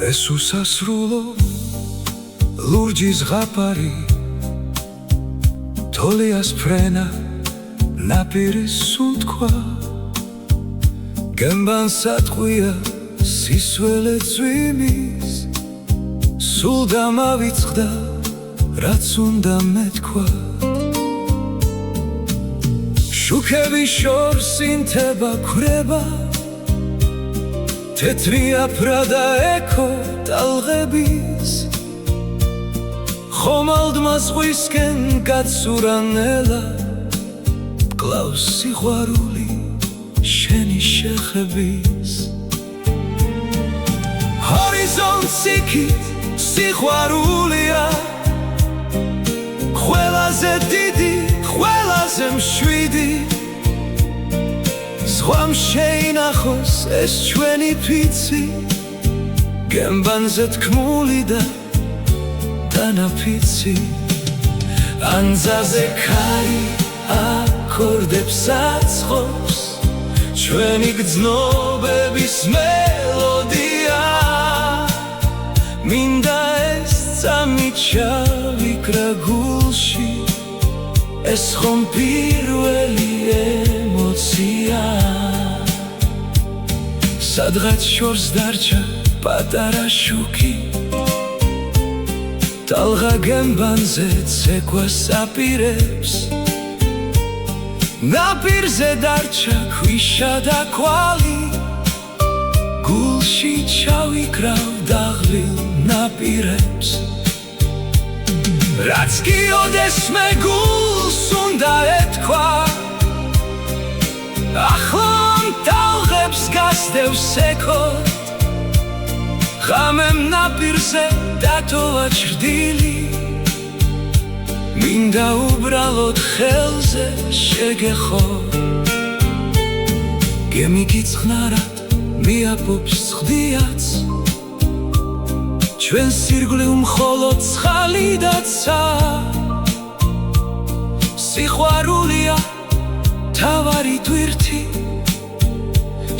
ეს უსასრულო ლურჯი ზღაპარი თოლიას ფრენა ნაპირის სუნთქვა გემბან სატყვია სისველე წვიმის სულ დამავიწყდა რაც უნდა მეთქვა შუქების შორს ინთება ქრება თეთრი აფრადა ექო ტალღების ხომალდმა ზღვისკენ გაცურანელა კლავს სიყვარული შენი შეხების ჰორიზონტს იქით სიყვარულია ყველაზე დიდი ყველაზე მშვიდი ზღვამ შეინახოს ეს ჩვენი ფიცი გემბანზე თქმული და დანაფიცი ანძაზე ქარი აკორდებს აწყობს ჩვენი გრძნობების მელოდია მინდა ეს წამიჩავიქრა გულში ეს ხომ პირველი ემოცია სადღაც შორს დარჩა პატარა შუქი ტალღა გემბანზე ცეკვას აპირებს ნაპირზე დარჩა ქვიშა და კვალი გულში ჩავიკრავ დაღლილ ნაპირებს რაც კი ოდესმე გულს უნდა ეთქვა ახლან ტალღებს გასდევს ეკოთ ღამემ ნაპირზე დატოვა ჭრდილი მინდა უბრალოდ ხელზე შეგეხო გემი გიწყნარად მიაპობს ხდიაც ჩვენ სირგლი უმხოლოდ ცხალი დაცა სიყვარულია თავარი ტვირთი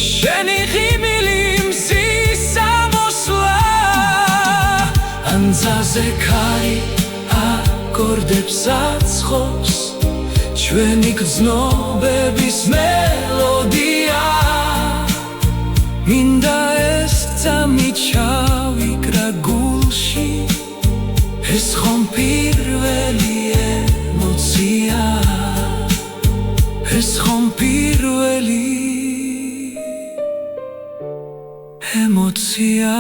შენი ღიმილი მზის ამოსვლა ანძაზე ქარი აკორდებს აწყობს ჩვენი გრძნობების მელოდია მინდა ეს წამიჩავიქრა გულში ეს ხომ პირველი ემოცია ეს ხომ პირველი ემოცია